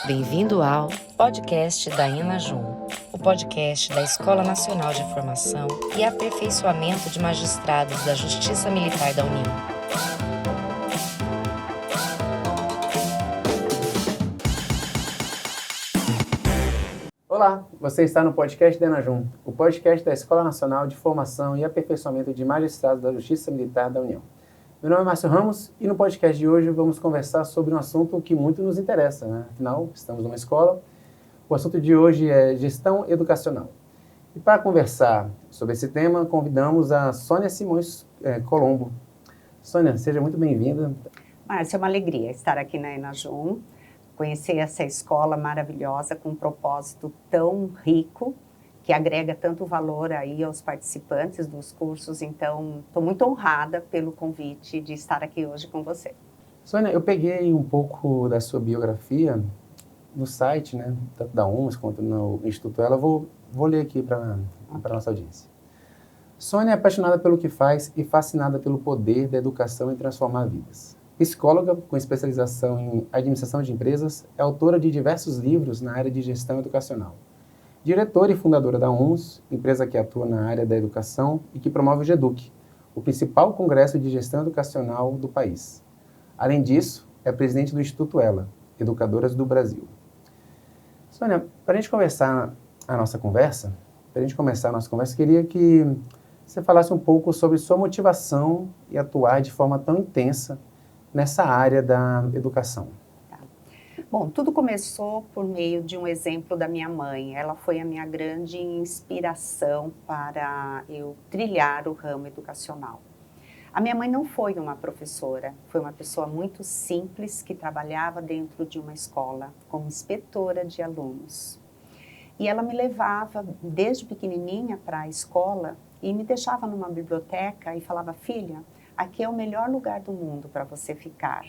Bem-vindo ao podcast da Enajum, o podcast da Escola Nacional de Formação e Aperfeiçoamento de Magistrados da Justiça Militar da União. Olá, você está no podcast da Enajum, o podcast da Escola Nacional de Formação e Aperfeiçoamento de Magistrados da Justiça Militar da União. Meu nome é Márcio Ramos e no podcast de hoje vamos conversar sobre um assunto que muito nos interessa, né? Afinal, estamos numa escola. O assunto de hoje é gestão educacional. E para conversar sobre esse tema, convidamos a Sônia Simões Colombo. Sônia, seja muito bem-vinda. Márcio, é uma alegria estar aqui na Enajum, conhecer essa escola maravilhosa com um propósito tão rico, que agrega tanto valor aí aos participantes dos cursos. Então, estou muito honrada pelo convite de estar aqui hoje com você. Sônia, eu peguei um pouco da sua biografia no site, né, tanto da UMS quanto no Instituto Ela. Vou ler aqui para a nossa audiência. Sônia é apaixonada pelo que faz e fascinada pelo poder da educação em transformar vidas. Psicóloga com especialização em administração de empresas, é autora de diversos livros na área de gestão educacional. Diretora e fundadora da UMS, empresa que atua na área da educação e que promove o GEDUC, o principal congresso de gestão educacional do país. Além disso, é presidente do Instituto Ela, Educadoras do Brasil. Sônia, para a gente começar a nossa conversa, queria que você falasse um pouco sobre sua motivação e atuar de forma tão intensa nessa área da educação. Bom, tudo começou por meio de um exemplo da minha mãe. Ela foi a minha grande inspiração para eu trilhar o ramo educacional. A minha mãe não foi uma professora, foi uma pessoa muito simples que trabalhava dentro de uma escola como inspetora de alunos. E ela me levava desde pequenininha para a escola e me deixava numa biblioteca e falava: filha, aqui é o melhor lugar do mundo para você ficar.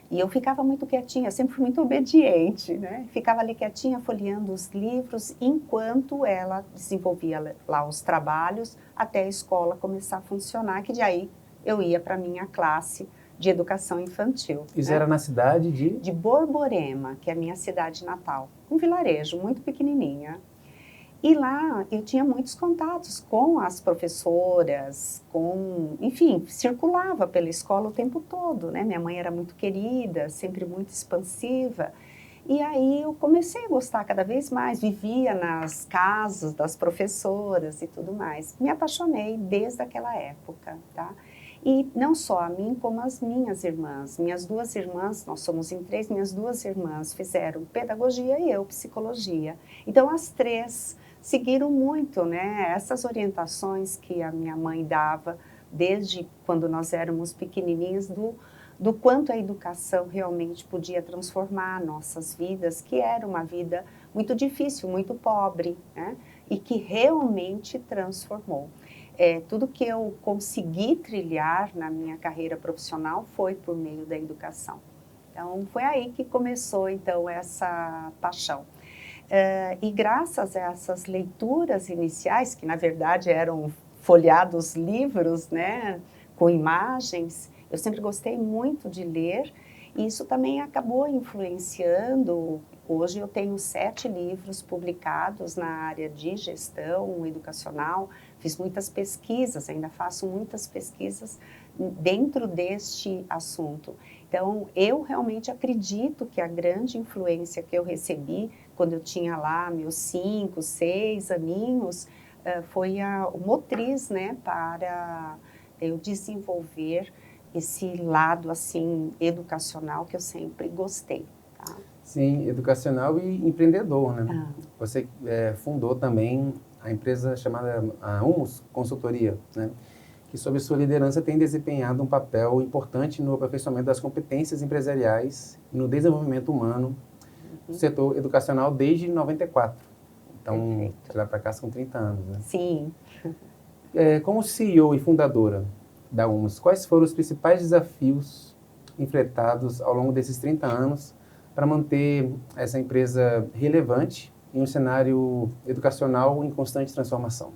E eu ficava muito quietinha, sempre fui muito obediente, né? Ficava ali quietinha, folheando os livros, enquanto ela desenvolvia lá os trabalhos, até a escola começar a funcionar, que de aí eu ia para a minha classe de educação infantil. Isso era na cidade de Borborema, que é a minha cidade natal. Um vilarejo muito pequenininha. E lá eu tinha muitos contatos com as professoras, enfim, circulava pela escola o tempo todo, né? Minha mãe era muito querida, sempre muito expansiva. E aí eu comecei a gostar cada vez mais, vivia nas casas das professoras e tudo mais. Me apaixonei desde aquela época, tá? E não só a mim, como as minhas irmãs. Minhas duas irmãs, nós somos em três, minhas duas irmãs fizeram pedagogia e eu psicologia. Então as três seguiram muito, né, essas orientações que a minha mãe dava desde quando nós éramos pequenininhos, do quanto a educação realmente podia transformar nossas vidas, que era uma vida muito difícil, muito pobre, né, e que realmente transformou. Tudo que eu consegui trilhar na minha carreira profissional foi por meio da educação. Então, foi aí que começou, então, essa paixão. E graças a essas leituras iniciais, que na verdade eram folheados livros, né, com imagens, eu sempre gostei muito de ler, e isso também acabou influenciando. Hoje eu tenho 7 livros publicados na área de gestão educacional, fiz muitas pesquisas, ainda faço muitas pesquisas dentro deste assunto. Então, eu realmente acredito que a grande influência que eu recebi quando eu tinha lá meus 5, 6 aninhos, foi o motriz, né, para eu desenvolver esse lado, assim, educacional que eu sempre gostei. Tá? Sim, educacional e empreendedor, né? Você fundou também a empresa chamada a UMS Consultoria, né? Que sob sua liderança tem desempenhado um papel importante no aperfeiçoamento das competências empresariais e no desenvolvimento humano do setor educacional desde 94. Então, de lá para cá são 30 anos, né? Sim. Como CEO e fundadora da UMS, quais foram os principais desafios enfrentados ao longo desses 30 anos para manter essa empresa relevante em um cenário educacional em constante transformação?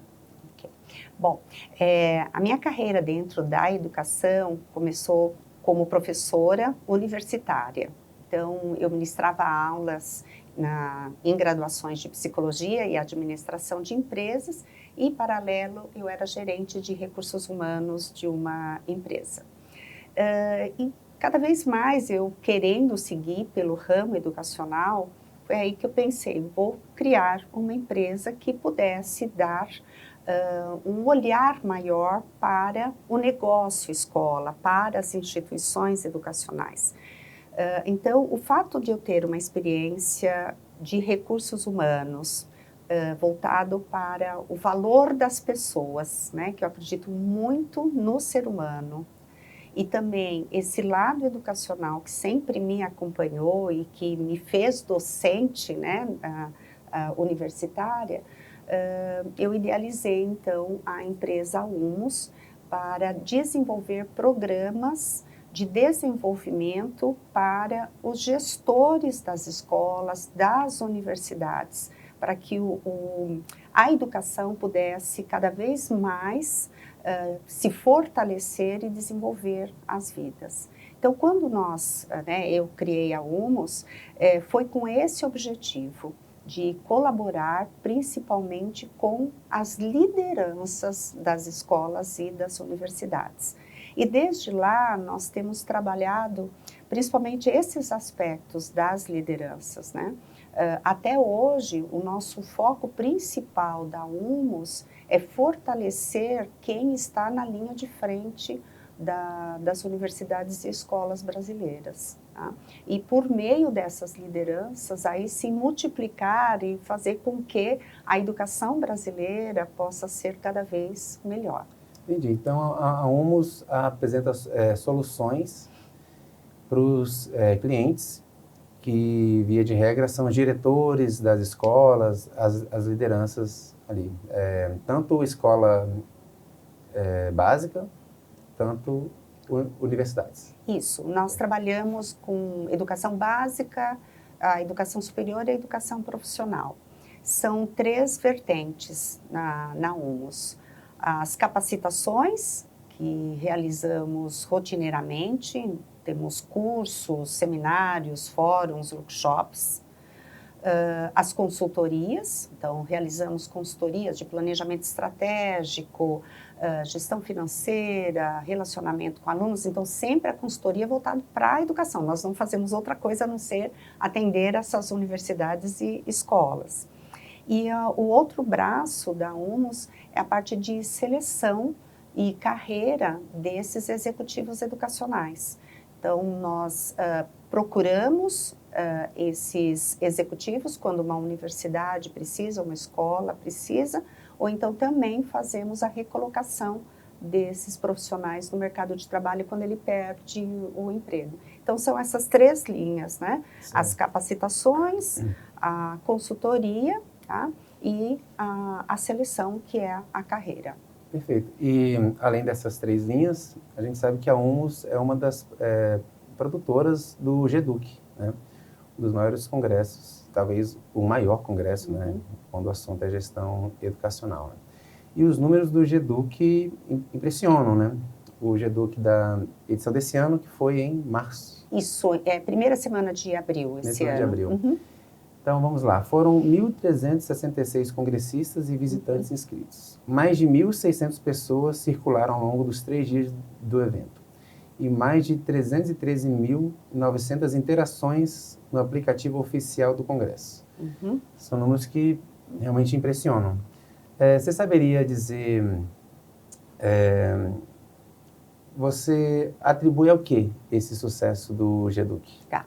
Bom, a minha carreira dentro da educação começou como professora universitária. Então, eu ministrava aulas em graduações de psicologia e administração de empresas e, em paralelo, eu era gerente de recursos humanos de uma empresa. E cada vez mais eu querendo seguir pelo ramo educacional, foi aí que eu pensei, vou criar uma empresa que pudesse dar um olhar maior para o negócio escola, para as instituições educacionais. Então, o fato de eu ter uma experiência de recursos humanos voltado para o valor das pessoas, né, que eu acredito muito no ser humano, e também esse lado educacional que sempre me acompanhou e que me fez docente, né, universitária, eu idealizei, então, a empresa Humus para desenvolver programas de desenvolvimento para os gestores das escolas, das universidades, para que a educação pudesse cada vez mais se fortalecer e desenvolver as vidas. Então, quando eu criei a Humus, foi com esse objetivo de colaborar principalmente com as lideranças das escolas e das universidades. E desde lá nós temos trabalhado principalmente esses aspectos das lideranças, né? Até hoje, o nosso foco principal da Humus é fortalecer quem está na linha de frente das universidades e escolas brasileiras. Tá? E por meio dessas lideranças, aí sim multiplicar e fazer com que a educação brasileira possa ser cada vez melhor. Entendi. Então, a Humus apresenta soluções para os clientes que, via de regra, são os diretores das escolas, as lideranças ali. Tanto escola básica, tanto universidades. Isso. Nós trabalhamos com educação básica, a educação superior e a educação profissional. São 3 vertentes na Humus. As capacitações, que realizamos rotineiramente, temos cursos, seminários, fóruns, workshops. As consultorias, então realizamos consultorias de planejamento estratégico, gestão financeira, relacionamento com alunos, então sempre a consultoria voltada para a educação. Nós não fazemos outra coisa a não ser atender essas universidades e escolas. E o outro braço da Humus é a parte de seleção e carreira desses executivos educacionais. Então, nós procuramos esses executivos quando uma universidade precisa, uma escola precisa, ou então também fazemos a recolocação desses profissionais no mercado de trabalho quando ele perde o emprego. Então, são essas 3 linhas, né? Sim. As capacitações, a consultoria, tá? E a seleção, que é a carreira. Perfeito. E, além dessas 3 linhas, a gente sabe que a Humus é uma das produtoras do GEDUC, né? Um dos maiores congressos, talvez o maior congresso, né? Quando o assunto é gestão educacional. Né? E os números do GEDUC impressionam, né? O GEDUC da edição desse ano, que foi em março. Isso, primeira semana de abril esse ano. De abril. Então, vamos lá. Foram 1.366 congressistas e visitantes inscritos. Mais de 1.600 pessoas circularam ao longo dos 3 dias do evento. E mais de 313.900 interações no aplicativo oficial do Congresso. São números que realmente impressionam. Você saberia dizer... você atribui ao que esse sucesso do GEDUC? Tá.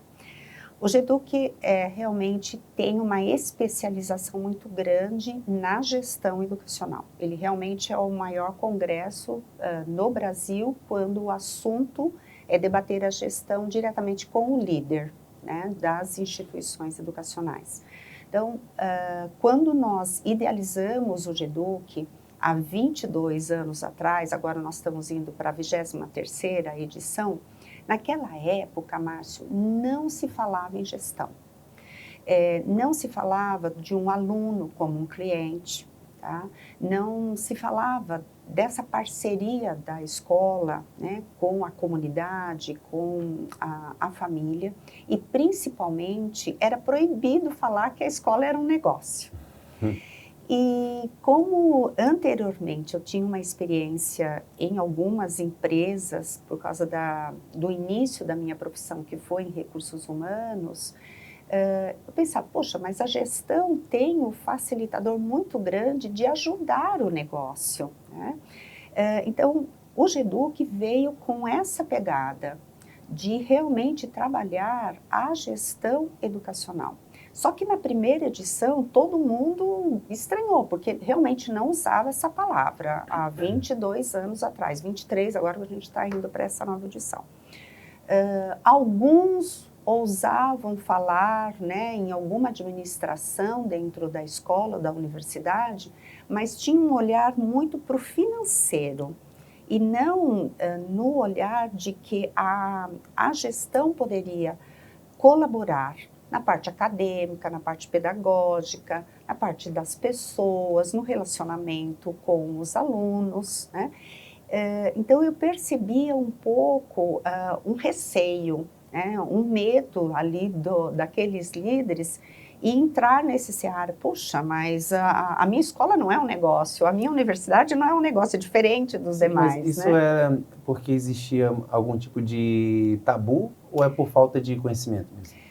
O GEDUC realmente tem uma especialização muito grande na gestão educacional. Ele realmente é o maior congresso no Brasil quando o assunto é debater a gestão diretamente com o líder, né, das instituições educacionais. Então, quando nós idealizamos o GEDUC, há 22 anos atrás, agora nós estamos indo para a 23ª edição, naquela época, Márcio, não se falava em gestão. Não se falava de um aluno como um cliente, tá? Não se falava dessa parceria da escola, né, com a comunidade, com a família, e principalmente era proibido falar que a escola era um negócio. E como anteriormente eu tinha uma experiência em algumas empresas, por causa do início da minha profissão, que foi em recursos humanos, eu pensava, poxa, mas a gestão tem um facilitador muito grande de ajudar o negócio, né? Então, o GEDUC veio com essa pegada de realmente trabalhar a gestão educacional. Só que na primeira edição, todo mundo estranhou, porque realmente não usava essa palavra há 22 anos atrás, 23, agora a gente está indo para essa nova edição. Alguns ousavam falar, né, em alguma administração dentro da escola, da universidade, mas tinha um olhar muito para o financeiro e não no olhar de que a gestão poderia colaborar na parte acadêmica, na parte pedagógica, na parte das pessoas, no relacionamento com os alunos, né? Então eu percebia um pouco um receio, né, um medo ali daqueles líderes e entrar nesse seara. Puxa, mas a minha escola não é um negócio, a minha universidade não é um negócio, diferente dos demais. Mas isso né? é porque existia algum tipo de tabu ou é por falta de conhecimento mesmo?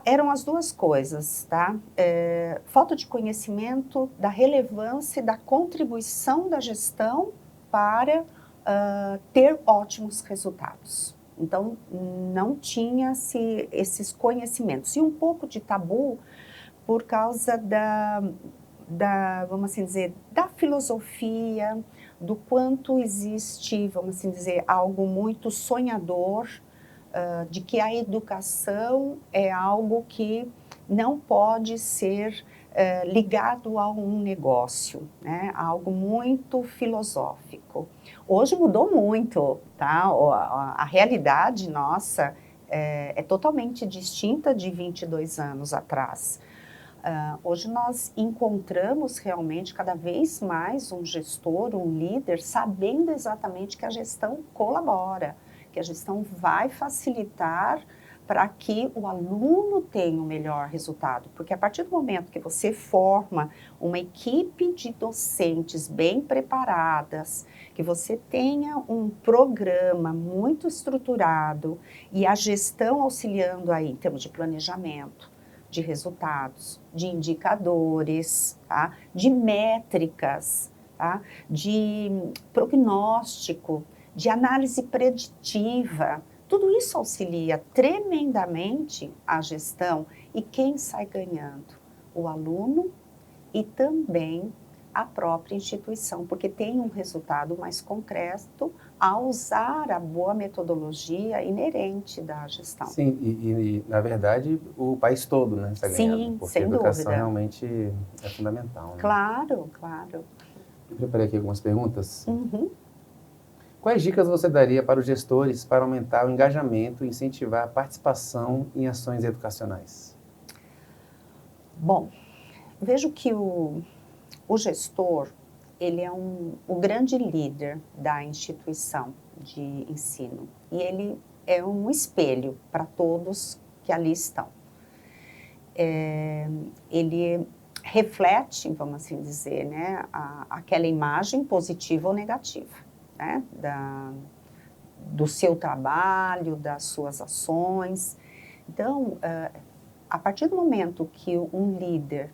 Eram as duas coisas, tá? Falta de conhecimento da relevância e da contribuição da gestão para ter ótimos resultados. Então, não tinha-se esses conhecimentos. E um pouco de tabu por causa vamos assim dizer, da filosofia, do quanto existe, vamos assim dizer, algo muito sonhador, de que a educação é algo que não pode ser ligado a um negócio, né? Algo muito filosófico. Hoje mudou muito, tá? A realidade nossa é totalmente distinta de 22 anos atrás. Hoje nós encontramos realmente cada vez mais um gestor, um líder, sabendo exatamente que a gestão colabora, que a gestão vai facilitar para que o aluno tenha o melhor resultado. Porque a partir do momento que você forma uma equipe de docentes bem preparadas, que você tenha um programa muito estruturado e a gestão auxiliando aí em termos de planejamento, de resultados, de indicadores, tá? De métricas, tá? De prognóstico, de análise preditiva. Tudo isso auxilia tremendamente a gestão. E quem sai ganhando? O aluno e também a própria instituição, porque tem um resultado mais concreto ao usar a boa metodologia inerente da gestão. Sim, na verdade o país todo, né, está ganhando, Sim, porque sem a educação dúvida. realmente é fundamental. Né? Claro, claro. Eu preparei aqui algumas perguntas. Uhum. Quais dicas você daria para os gestores para aumentar o engajamento e incentivar a participação em ações educacionais? Bom, vejo que o gestor, ele é o grande líder da instituição de ensino e ele é um espelho para todos que ali estão. Ele reflete, vamos assim dizer, né, aquela imagem positiva ou negativa, né, do seu trabalho, das suas ações. Então, a partir do momento que um líder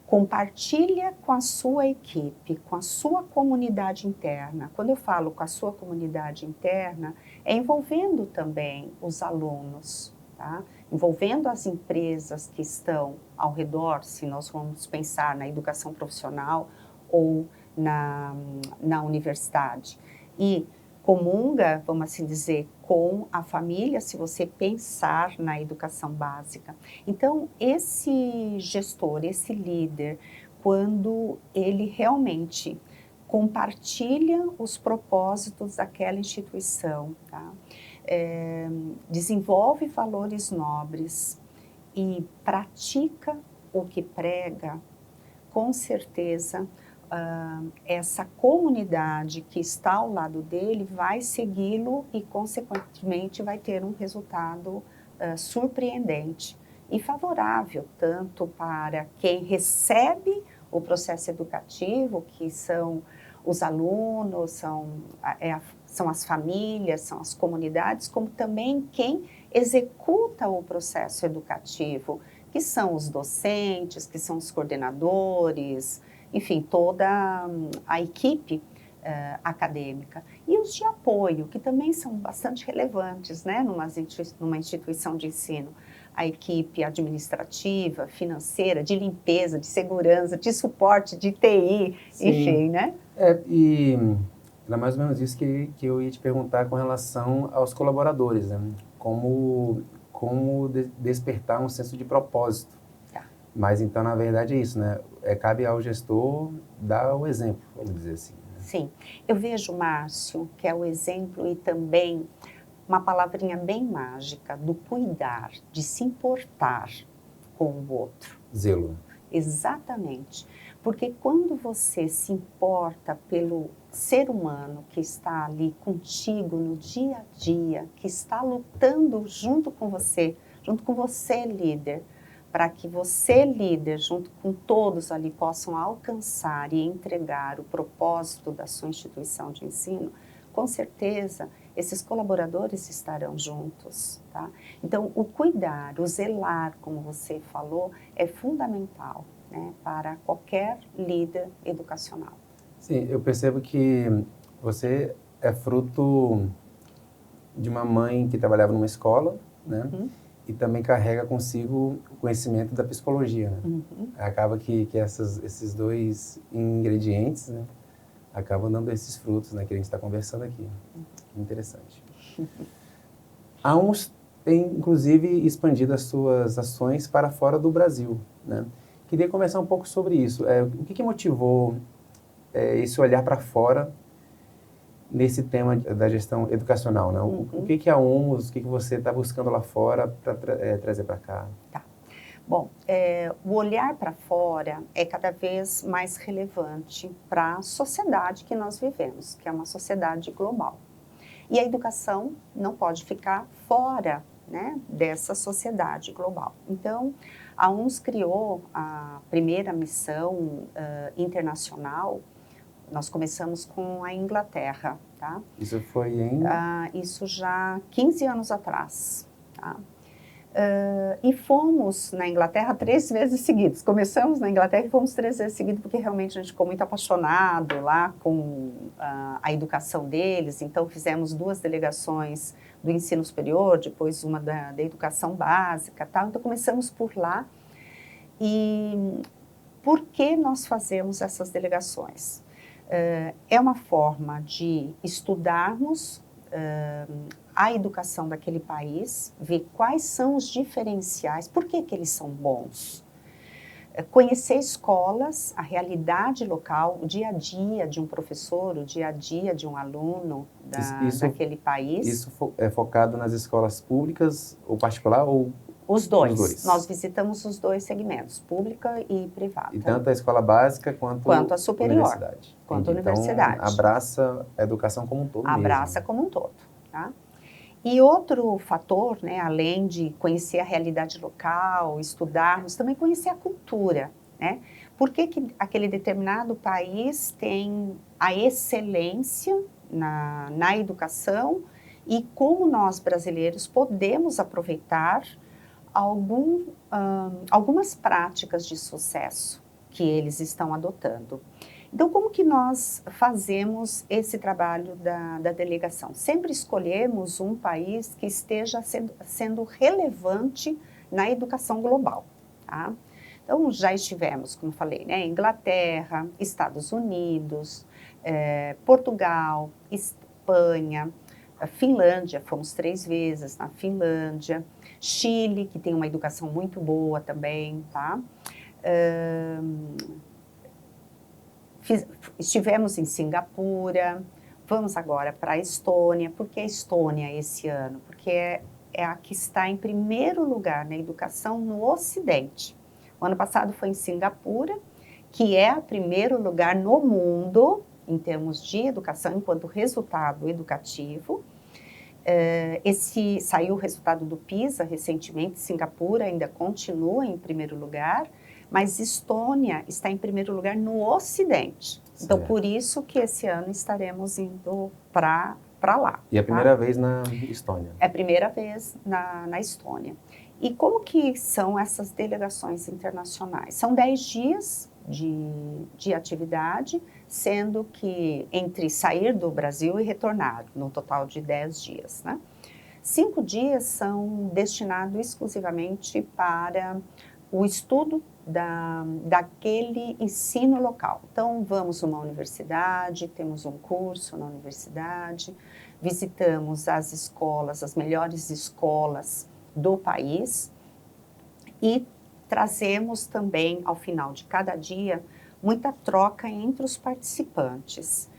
compartilha com a sua equipe, com a sua comunidade interna. Quando eu falo com a sua comunidade interna, é envolvendo também os alunos, tá? Envolvendo as empresas que estão ao redor, se nós vamos pensar na educação profissional ou na universidade. E comunga, vamos assim dizer, com a família, se você pensar na educação básica. Então, esse gestor, esse líder, quando ele realmente compartilha os propósitos daquela instituição, tá? Desenvolve valores nobres e pratica o que prega, com certeza, essa comunidade que está ao lado dele vai segui-lo e, consequentemente, vai ter um resultado surpreendente e favorável, tanto para quem recebe o processo educativo, que são os alunos, são as famílias, são as comunidades, como também quem executa o processo educativo, que são os docentes, que são os coordenadores, enfim, toda a equipe acadêmica. E os de apoio, que também são bastante relevantes, né, numa instituição de ensino. A equipe administrativa, financeira, de limpeza, de segurança, de suporte, de TI, Sim. enfim, né? E era mais ou menos isso que eu ia te perguntar com relação aos colaboradores, né? Como despertar um senso de propósito. Tá. Mas então, na verdade, é isso, né? Cabe ao gestor dar o exemplo, vamos dizer assim. Né? Sim. Eu vejo, Márcio, que é o exemplo e também uma palavrinha bem mágica do cuidar, de se importar com o outro. Zelo. Exatamente. Porque quando você se importa pelo ser humano que está ali contigo no dia a dia, que está lutando junto com você líder, para que você, líder, junto com todos ali, possam alcançar e entregar o propósito da sua instituição de ensino, com certeza esses colaboradores estarão juntos, tá? Então, o cuidar, o zelar, como você falou, é fundamental, né, para qualquer líder educacional. Sim, eu percebo que você é fruto de uma mãe que trabalhava numa escola, né? Uhum. E também carrega consigo o conhecimento da psicologia, né? Uhum. Acaba que esses dois ingredientes, né, acabam dando esses frutos, né, que a gente está conversando aqui. Interessante. A UNS tem, inclusive, expandido as suas ações para fora do Brasil, né? Queria conversar um pouco sobre isso. O que motivou esse olhar para fora nesse tema da gestão educacional, né? Uhum. O que é a UNS, o que você está buscando lá fora para trazer para cá? Tá. Bom, o olhar para fora é cada vez mais relevante para a sociedade que nós vivemos, que é uma sociedade global. E a educação não pode ficar fora, né, dessa sociedade global. Então, a UNS criou a primeira missão internacional. Nós começamos com a Inglaterra, tá? Isso foi em... Isso já 15 anos atrás, tá? E fomos na Inglaterra 3 vezes seguidas. Começamos na Inglaterra e fomos 3 vezes seguidas, porque realmente a gente ficou muito apaixonado lá com a educação deles. Então, fizemos 2 delegações do ensino superior, depois uma da educação básica, tal. Então, começamos por lá. E por que nós fazemos essas delegações? É uma forma de estudarmos a educação daquele país, ver quais são os diferenciais, por que eles são bons. Conhecer escolas, a realidade local, o dia a dia de um professor, o dia a dia de um aluno daquele país. Isso é focado nas escolas públicas ou particular ou... Os dois. Nós visitamos os 2 segmentos, pública e privada. E tanto a escola básica quanto a superior. Universidade. Quanto a universidade. Então, abraça a educação como um todo Abraça mesmo. como um todo, tá? E outro fator, né, além de conhecer a realidade local, estudarmos, também conhecer a cultura, né? Por que aquele determinado país tem a excelência na educação e como nós, brasileiros, podemos aproveitar algumas práticas de sucesso que eles estão adotando. Então, como que nós fazemos esse trabalho da delegação? Sempre escolhemos um país que esteja sendo relevante na educação global, tá? Então, já estivemos, como falei, né, Inglaterra, Estados Unidos, Portugal, Espanha, Finlândia, fomos 3 vezes na Finlândia, Chile, que tem uma educação muito boa também, tá? Estivemos em Singapura, vamos agora para a Estônia. Por que a Estônia esse ano? Porque é a que está em primeiro lugar na educação no Ocidente. O ano passado foi em Singapura, que é o primeiro lugar no mundo em termos de educação, enquanto resultado educativo. Saiu o resultado do PISA recentemente, Singapura ainda continua em primeiro lugar, mas Estônia está em primeiro lugar no Ocidente. Então, por isso que esse ano estaremos indo para lá. E é a primeira vez na Estônia? É a primeira vez na Estônia. E como que são essas delegações internacionais? São 10 dias de atividade, sendo que entre sair do Brasil e retornar, no total de 10 dias, né? 5 dias são destinados exclusivamente para o estudo daquele ensino local. Então, vamos numa universidade, temos um curso na universidade, visitamos as escolas, as melhores escolas do país e trazemos também, ao final de cada dia, muita troca entre os participantes,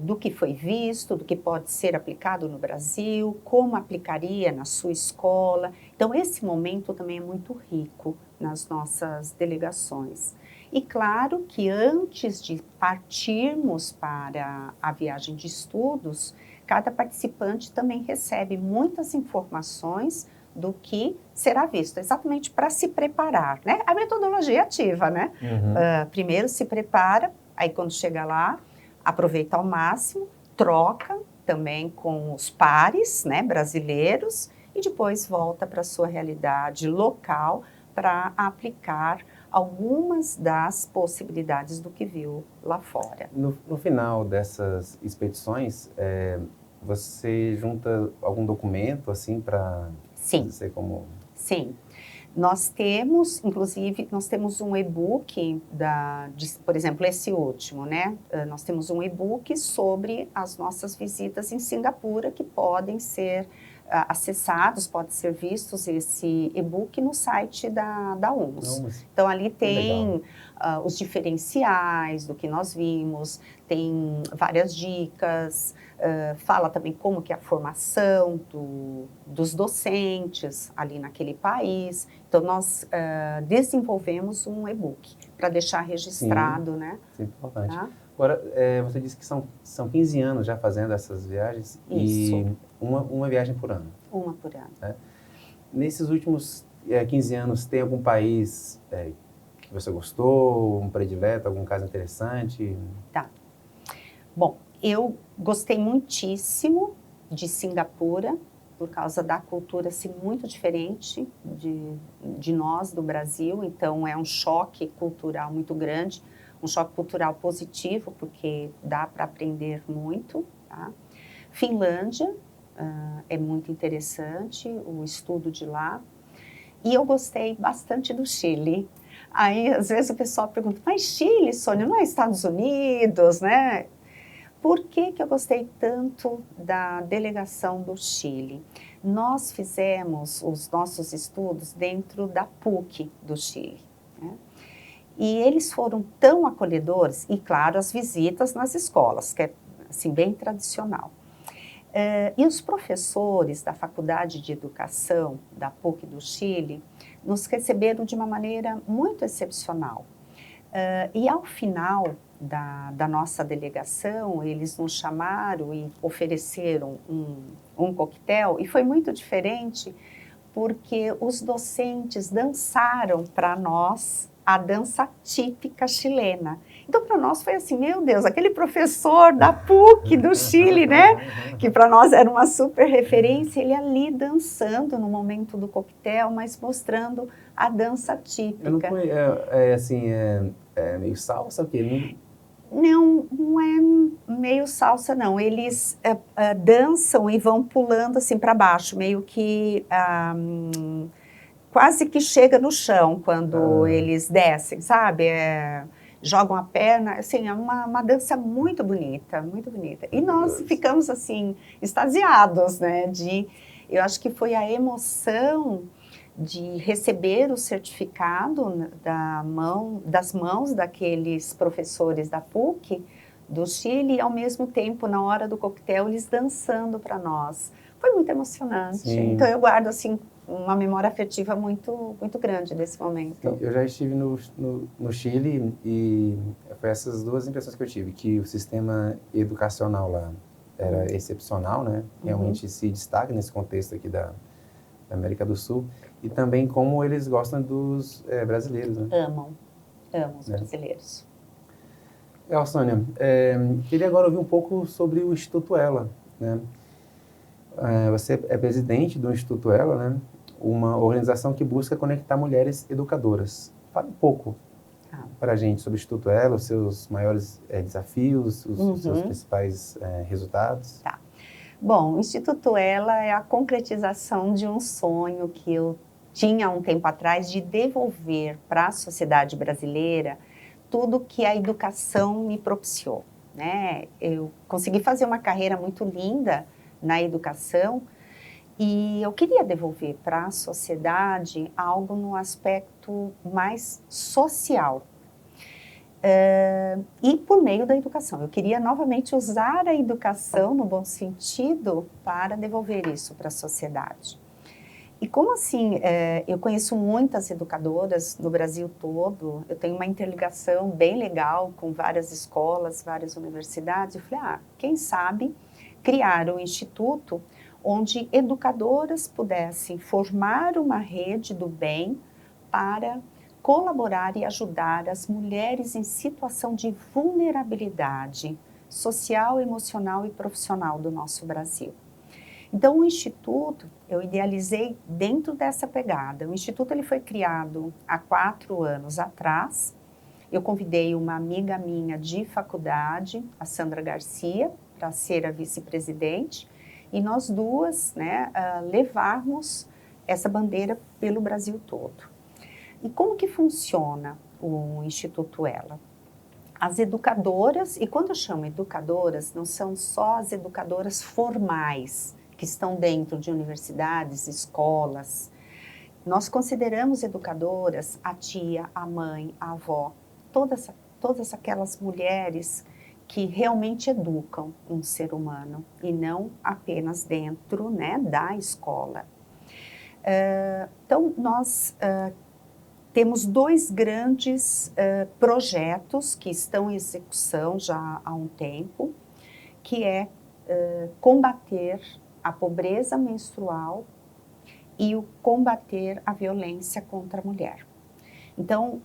do que foi visto, do que pode ser aplicado no Brasil, como aplicaria na sua escola. Então, esse momento também é muito rico nas nossas delegações. E claro que antes de partirmos para a viagem de estudos, cada participante também recebe muitas informações do que será visto, exatamente para se preparar, né? A metodologia ativa, né? Primeiro se prepara, aí quando chega lá, aproveita ao máximo, troca também com os pares, né, brasileiros, e depois volta para a sua realidade local para aplicar algumas das possibilidades do que viu lá fora. No final dessas expedições, você junta algum documento assim para dizer como... Sim. Nós temos, inclusive, um e-book, por exemplo, esse último, né? Nós temos um e-book sobre as nossas visitas em Singapura, que podem ser acessados, pode ser vistos esse e-book no site da UMS. Então, ali tem os diferenciais do que nós vimos, tem várias dicas, fala também como que é a formação dos docentes ali naquele país. Então, nós desenvolvemos um e-book para deixar registrado, né? Isso é importante. Agora, você disse que são 15 anos já fazendo essas viagens. Isso. E uma viagem por ano. Uma por ano. Né? Nesses últimos 15 anos, tem algum país que você gostou, um predileto, algum caso interessante? Tá. Bom, eu gostei muitíssimo de Singapura, por causa da cultura assim, muito diferente de nós, do Brasil. Então, é um choque cultural muito grande, um choque cultural positivo, porque dá para aprender muito. Tá? Finlândia, é muito interessante o estudo de lá. E eu gostei bastante do Chile. Aí, às vezes, o pessoal pergunta, mas Chile, Sônia, não é Estados Unidos, né? Por que eu gostei tanto da delegação do Chile? Nós fizemos os nossos estudos dentro da PUC do Chile, né? E eles foram tão acolhedores, e claro, as visitas nas escolas, que é assim, bem tradicional. E os professores da Faculdade de Educação da PUC do Chile nos receberam de uma maneira muito excepcional. E ao final da nossa delegação, eles nos chamaram e ofereceram um coquetel, e foi muito diferente, porque os docentes dançaram para nós a dança típica chilena. Então, para nós foi assim, meu Deus, aquele professor da PUC do Chile, né, que para nós era uma super referência, ele ali dançando no momento do coquetel, mas mostrando a dança típica. Eu não fui, assim, meio salsa, o quê? Não é meio salsa, não. Eles dançam e vão pulando assim para baixo, meio que quase que chega no chão quando eles descem, sabe? Jogam a perna, assim, é uma dança muito bonita, muito bonita. E nós ficamos, assim, extasiados, né? Eu acho que foi a emoção de receber o certificado das mãos daqueles professores da PUC do Chile e, ao mesmo tempo, na hora do coquetel, eles dançando para nós. Foi muito emocionante. Sim. Então, eu guardo, assim, uma memória afetiva muito, muito grande desse momento. Eu já estive no Chile e foi essas duas impressões que eu tive, que o sistema educacional lá era excepcional, né? Realmente se destaca nesse contexto aqui da América do Sul, e também como eles gostam dos brasileiros, né? Amam os brasileiros. Legal, Sônia. Queria agora ouvir um pouco sobre o Instituto Ela, né? Você é presidente do Instituto Ela, né? Uma organização que busca conectar mulheres educadoras. Fala um pouco para a gente sobre o Instituto Ela, os seus maiores desafios, os seus principais resultados. Tá. Bom, o Instituto Ela é a concretização de um sonho que eu tinha há um tempo atrás de devolver para a sociedade brasileira tudo que a educação me propiciou, né? Eu consegui fazer uma carreira muito linda na educação e eu queria devolver para a sociedade algo no aspecto mais social. E por meio da educação. Eu queria novamente usar a educação, no bom sentido, para devolver isso para a sociedade. E como assim, eu conheço muitas educadoras no Brasil todo, eu tenho uma interligação bem legal com várias escolas, várias universidades, eu falei, quem sabe criar um instituto onde educadoras pudessem formar uma rede do bem para colaborar e ajudar as mulheres em situação de vulnerabilidade social, emocional e profissional do nosso Brasil. Então, o Instituto, eu idealizei dentro dessa pegada. O Instituto ele foi criado há 4 anos atrás. Eu convidei uma amiga minha de faculdade, a Sandra Garcia, para ser a vice-presidente, e nós duas, né, levarmos essa bandeira pelo Brasil todo. E como que funciona o Instituto Ela? As educadoras, e quando eu chamo educadoras, não são só as educadoras formais, que estão dentro de universidades, escolas. Nós consideramos educadoras a tia, a mãe, a avó, todas aquelas mulheres que realmente educam um ser humano, e não apenas dentro, né, da escola. Então, nós temos 2 grandes projetos que estão em execução já há um tempo, que é combater a pobreza menstrual e o combater a violência contra a mulher. Então,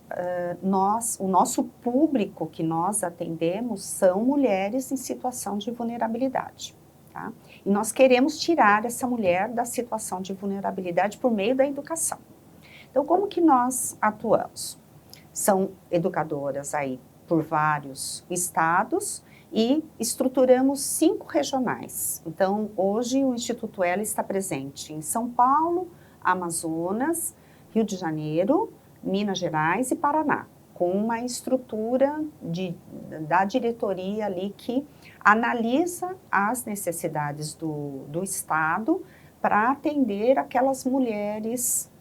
o nosso público que nós atendemos são mulheres em situação de vulnerabilidade. Tá? E nós queremos tirar essa mulher da situação de vulnerabilidade por meio da educação. Então, como que nós atuamos? São educadoras aí por vários estados e estruturamos 5 regionais. Então, hoje o Instituto Ela está presente em São Paulo, Amazonas, Rio de Janeiro, Minas Gerais e Paraná, com uma estrutura da diretoria ali que analisa as necessidades do estado para atender aquelas mulheres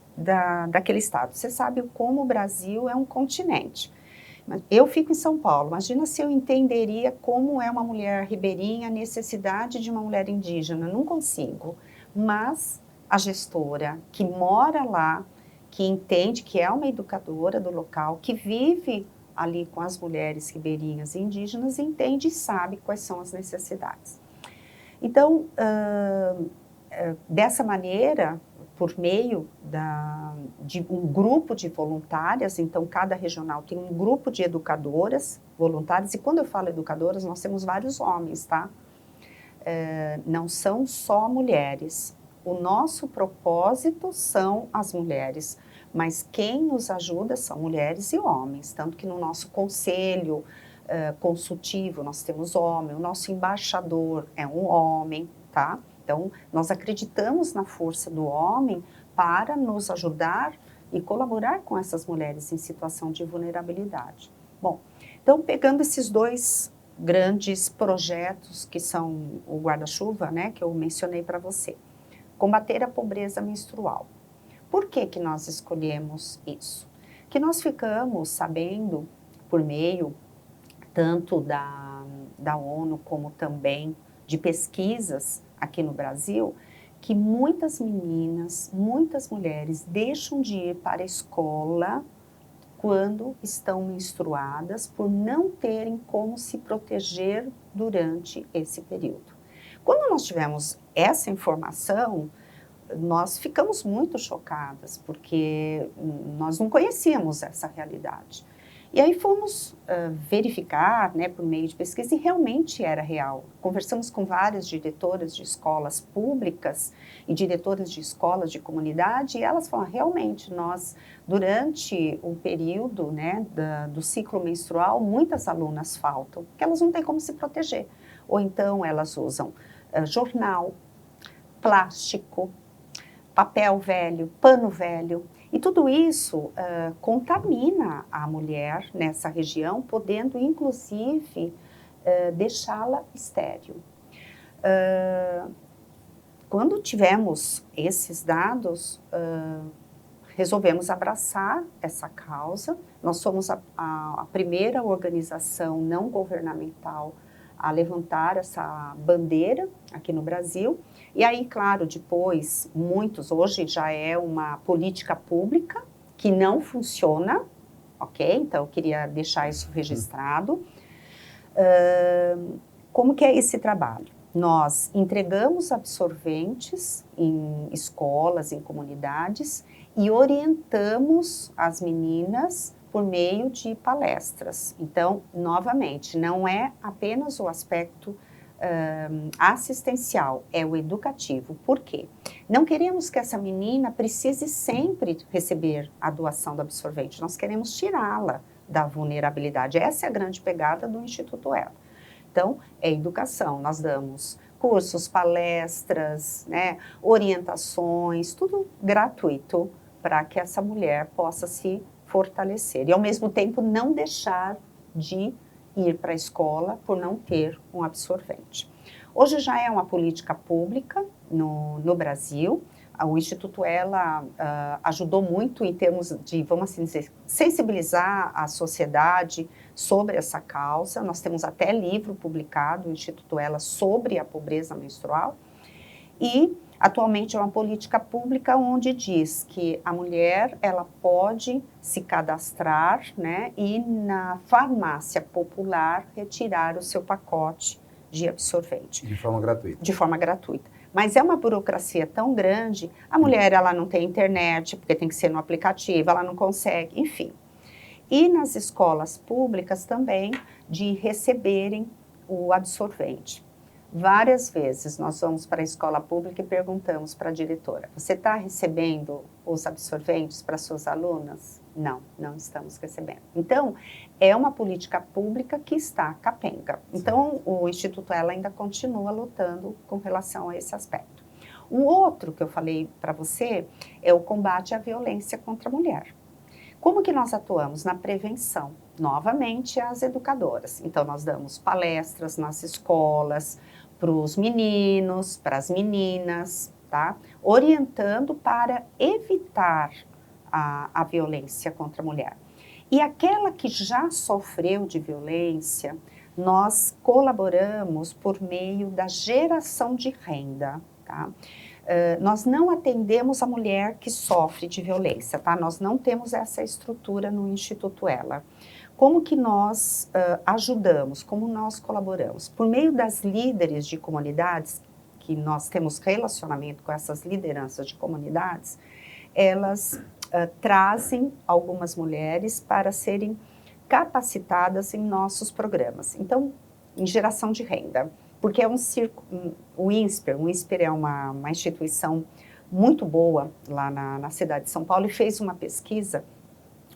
daquele estado. Você sabe como o Brasil é um continente. Eu fico em São Paulo, imagina se eu entenderia como é uma mulher ribeirinha, a necessidade de uma mulher indígena, não consigo. Mas a gestora que mora lá, que entende, que é uma educadora do local, que vive ali com as mulheres ribeirinhas e indígenas, entende e sabe quais são as necessidades. Então, dessa maneira, por meio de um grupo de voluntárias, então cada regional tem um grupo de educadoras voluntárias, e quando eu falo educadoras, nós temos vários homens, tá? Não são só mulheres. O nosso propósito são as mulheres, mas quem nos ajuda são mulheres e homens, tanto que no nosso conselho consultivo nós temos homem, o nosso embaixador é um homem, tá? Então, nós acreditamos na força do homem para nos ajudar e colaborar com essas mulheres em situação de vulnerabilidade. Bom, então, pegando esses 2 grandes projetos que são o guarda-chuva, né, que eu mencionei para você, combater a pobreza menstrual. Por que que nós escolhemos isso? Que nós ficamos sabendo, por meio tanto da ONU como também de pesquisas aqui no Brasil, que muitas meninas, muitas mulheres deixam de ir para a escola quando estão menstruadas por não terem como se proteger durante esse período. Quando nós tivemos essa informação, nós ficamos muito chocadas, porque nós não conhecíamos essa realidade. E aí fomos verificar, né, por meio de pesquisa, e realmente era real. Conversamos com várias diretoras de escolas públicas e diretoras de escolas de comunidade, e elas falaram, realmente, nós, durante o período, né, do ciclo menstrual, muitas alunas faltam, porque elas não têm como se proteger. Ou então elas usam jornal, plástico, papel velho, pano velho, e tudo isso contamina a mulher nessa região, podendo inclusive deixá-la estéril. Quando tivemos esses dados, resolvemos abraçar essa causa. Nós somos a primeira organização não governamental a levantar essa bandeira aqui no Brasil. E aí, claro, depois, hoje já é uma política pública que não funciona, ok? Então, eu queria deixar isso registrado. Como que é esse trabalho? Nós entregamos absorventes em escolas, em comunidades, e orientamos as meninas por meio de palestras. Então, novamente, não é apenas o aspecto assistencial, é o educativo. Por quê? Não queremos que essa menina precise sempre receber a doação do absorvente, nós queremos tirá-la da vulnerabilidade. Essa é a grande pegada do Instituto Ela. Então, é educação, nós damos cursos, palestras, né, orientações, tudo gratuito para que essa mulher possa se fortalecer. E, ao mesmo tempo, não deixar de ir para a escola por não ter um absorvente. Hoje já é uma política pública no Brasil. O Instituto Ela ajudou muito em termos de, vamos assim dizer, sensibilizar a sociedade sobre essa causa. Nós temos até livro publicado, o Instituto Ela, sobre a pobreza menstrual. E, atualmente, é uma política pública onde diz que a mulher ela pode se cadastrar, né, e na farmácia popular retirar o seu pacote de absorvente. De forma gratuita. De forma gratuita. Mas é uma burocracia tão grande, a mulher ela não tem internet, porque tem que ser no aplicativo, ela não consegue, enfim. E nas escolas públicas também, de receberem o absorvente. Várias vezes nós vamos para a escola pública e perguntamos para a diretora, você está recebendo os absorventes para suas alunas? Não, não estamos recebendo. Então, é uma política pública que está capenga. Então, o Instituto Ela ainda continua lutando com relação a esse aspecto. O outro que eu falei para você é o combate à violência contra a mulher. Como que nós atuamos? Na prevenção. Novamente, as educadoras. Então, nós damos palestras nas escolas, para os meninos, para as meninas, tá? Orientando para evitar a violência contra a mulher. E aquela que já sofreu de violência, nós colaboramos por meio da geração de renda, tá? Nós não atendemos a mulher que sofre de violência, tá? Nós não temos essa estrutura no Instituto Ela. Como que nós ajudamos, como nós colaboramos? Por meio das líderes de comunidades, que nós temos relacionamento com essas lideranças de comunidades, elas trazem algumas mulheres para serem capacitadas em nossos programas. Então, em geração de renda, porque é o INSPER é uma instituição muito boa lá na cidade de São Paulo e fez uma pesquisa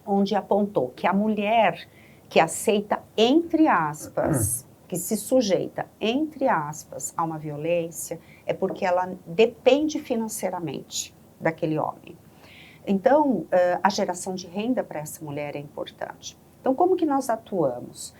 onde apontou que a mulher que aceita, entre aspas, que se sujeita, entre aspas, a uma violência, é porque ela depende financeiramente daquele homem. Então, a geração de renda para essa mulher é importante. Então, como que nós atuamos?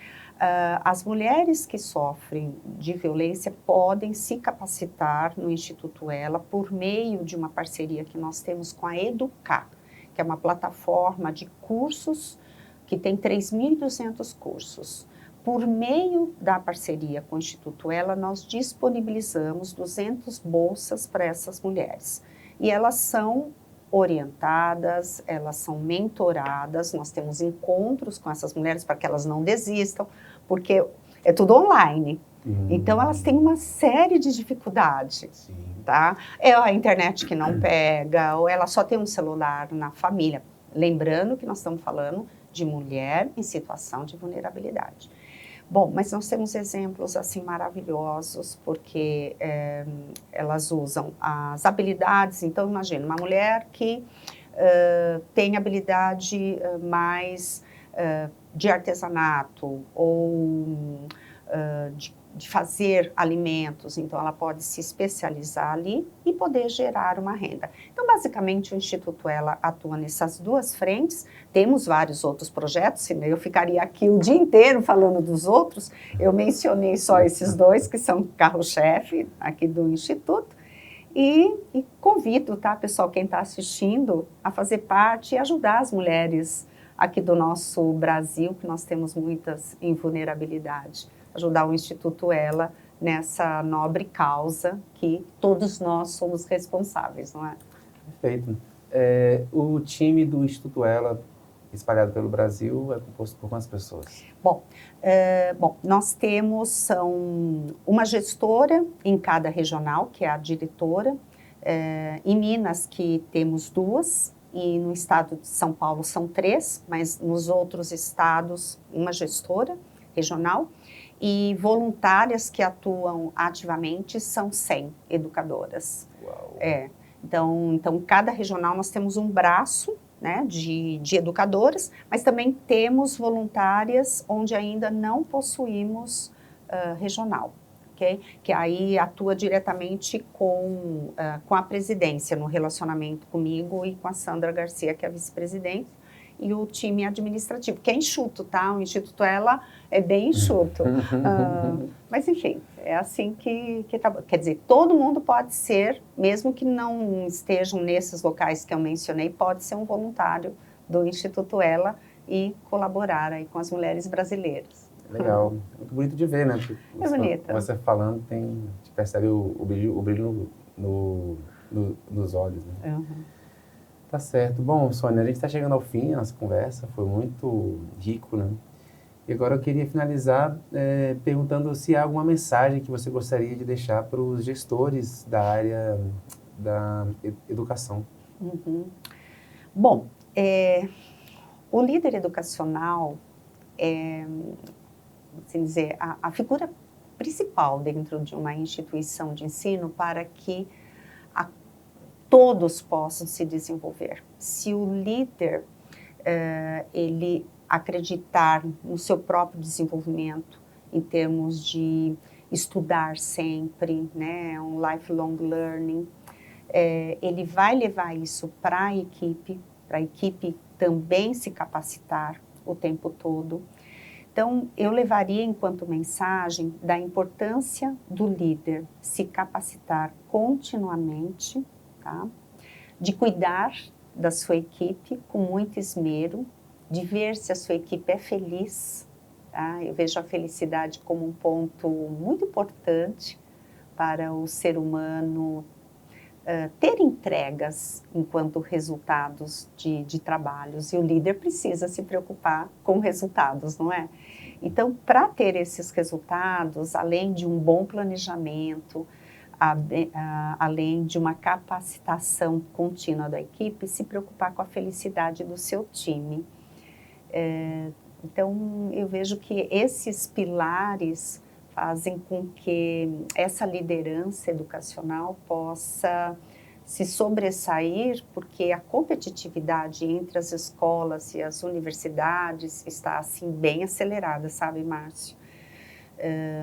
As mulheres que sofrem de violência podem se capacitar no Instituto Ela por meio de uma parceria que nós temos com a Educar, que é uma plataforma de cursos que tem 3.200 cursos. por meio da parceria com o Instituto Ela, nós disponibilizamos 200 bolsas para essas mulheres. E elas são orientadas, elas são mentoradas, nós temos encontros com essas mulheres para que elas não desistam, porque é tudo online. Então, elas têm uma série de dificuldades, Sim. tá? É a internet que não pega, ou ela só tem um celular na família. Lembrando que nós estamos falando de mulher em situação de vulnerabilidade. Bom, mas nós temos exemplos assim maravilhosos, porque elas usam as habilidades. Então, imagina, uma mulher que tem habilidade mais de artesanato ou de fazer alimentos, então ela pode se especializar ali e poder gerar uma renda. Então, basicamente, o Instituto Ela atua nessas duas frentes. Temos vários outros projetos, senão eu ficaria aqui o dia inteiro falando dos outros. Eu mencionei só esses dois, que são carro-chefe aqui do Instituto. E convido, tá, pessoal, quem está assistindo, a fazer parte e ajudar as mulheres aqui do nosso Brasil, que nós temos muitas em vulnerabilidade. Ajudar o Instituto Ela nessa nobre causa que todos nós somos responsáveis, não é? Perfeito. O time do Instituto Ela, espalhado pelo Brasil, é composto por quantas pessoas? Bom, nós temos uma gestora em cada regional, que é a diretora. Em Minas, que temos 2, e no estado de São Paulo são 3, mas nos outros estados, uma gestora regional. E voluntárias que atuam ativamente são 100 educadoras. Uau. Então, cada regional nós temos um braço, né, de educadoras, mas também temos voluntárias onde ainda não possuímos regional, ok? Que aí atua diretamente com a presidência, no relacionamento comigo e com a Sandra Garcia, que é a vice-presidente, e o time administrativo, que é enxuto, tá? O Instituto Ela é bem enxuto. Mas, enfim, é assim que tá. Quer dizer, todo mundo pode ser, mesmo que não estejam nesses locais que eu mencionei, pode ser um voluntário do Instituto Ela e colaborar aí com as mulheres brasileiras. Legal. É muito bonito de ver, né? Porque É bonito. Você falando, a gente percebe o brilho nos olhos, né? Uhum. Tá certo. Bom, Sônia, a gente está chegando ao fim da nossa conversa, foi muito rico, né? E agora eu queria finalizar perguntando se há alguma mensagem que você gostaria de deixar para os gestores da área da educação. Uhum. Bom, o líder educacional é, assim dizer, a figura principal dentro de uma instituição de ensino para que todos possam se desenvolver. Se o líder, ele acreditar no seu próprio desenvolvimento, em termos de estudar sempre, né, um lifelong learning, ele vai levar isso para a equipe também se capacitar o tempo todo. Então, eu levaria enquanto mensagem da importância do líder se capacitar continuamente, tá? De cuidar da sua equipe com muito esmero, de ver se a sua equipe é feliz. Tá? Eu vejo a felicidade como um ponto muito importante para o ser humano ter entregas enquanto resultados de trabalhos. E o líder precisa se preocupar com resultados, não é? Então, para ter esses resultados, além de um bom planejamento, além de uma capacitação contínua da equipe, se preocupar com a felicidade do seu time. Então, eu vejo que esses pilares fazem com que essa liderança educacional possa se sobressair, porque a competitividade entre as escolas e as universidades está, assim, bem acelerada, sabe, Márcio?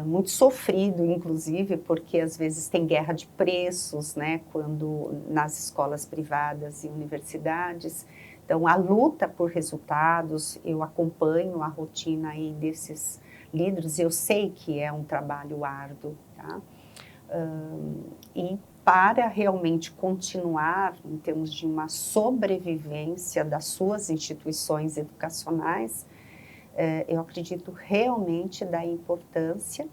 Muito sofrido, inclusive, porque às vezes tem guerra de preços, né, quando nas escolas privadas e universidades. Então, a luta por resultados, eu acompanho a rotina aí desses líderes, eu sei que é um trabalho árduo, tá? E para realmente continuar, em termos de uma sobrevivência das suas instituições educacionais, eu acredito realmente da importância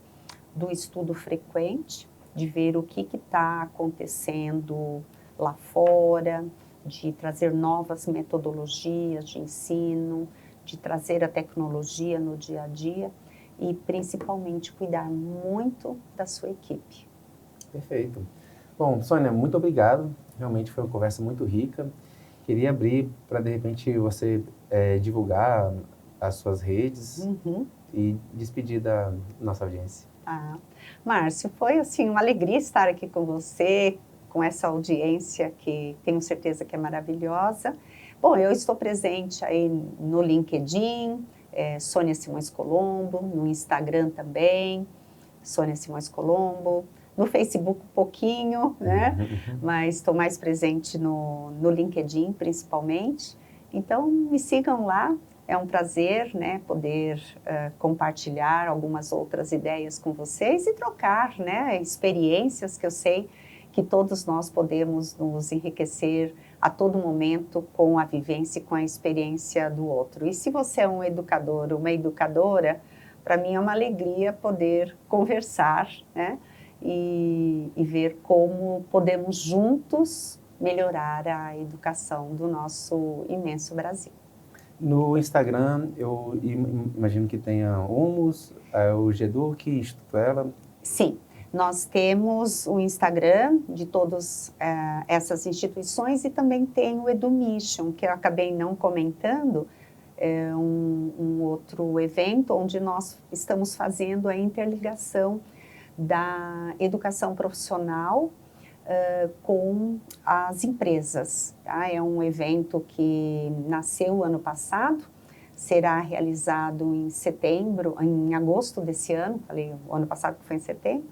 do estudo frequente, de ver o que está acontecendo lá fora, de trazer novas metodologias de ensino, de trazer a tecnologia no dia a dia e principalmente cuidar muito da sua equipe. Perfeito. Bom, Sônia, muito obrigado. Realmente foi uma conversa muito rica. Queria abrir para, de repente, você divulgar as suas redes e despedir da nossa audiência. Márcio, foi assim uma alegria estar aqui com você, com essa audiência que tenho certeza que é maravilhosa. Bom, eu estou presente aí no LinkedIn, Sônia Simões Colombo, no Instagram também, Sônia Simões Colombo, no Facebook um pouquinho, né? Mas estou mais presente no LinkedIn principalmente. Então, me sigam lá. É um prazer, né, poder compartilhar algumas outras ideias com vocês e trocar, né, experiências que eu sei que todos nós podemos nos enriquecer a todo momento com a vivência e com a experiência do outro. E se você é um educador, uma educadora, para mim é uma alegria poder conversar, né, e ver como podemos juntos melhorar a educação do nosso imenso Brasil. No Instagram, eu imagino que tenha Humus, o GEDUC, Instituto Ela. Sim, nós temos o Instagram de todas essas instituições e também tem o EduMission, que eu acabei não comentando, é um outro evento onde nós estamos fazendo a interligação da educação profissional com as empresas. Tá? É um evento que nasceu ano passado, será realizado em setembro, em agosto desse ano, falei o ano passado que foi em setembro.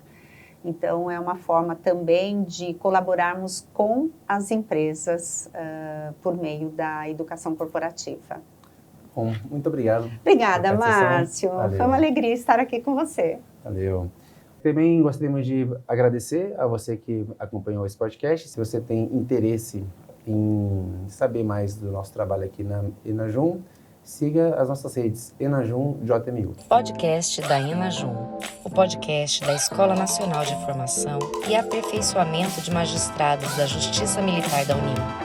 Então, é uma forma também de colaborarmos com as empresas por meio da educação corporativa. Bom, muito obrigado. Obrigada, Márcio. Foi uma alegria estar aqui com você. Valeu. Também gostaríamos de agradecer a você que acompanhou esse podcast. Se você tem interesse em saber mais do nosso trabalho aqui na Enajum, siga as nossas redes Enajum JMU. Podcast da Enajum, o podcast da Escola Nacional de Formação e Aperfeiçoamento de Magistrados da Justiça Militar da União.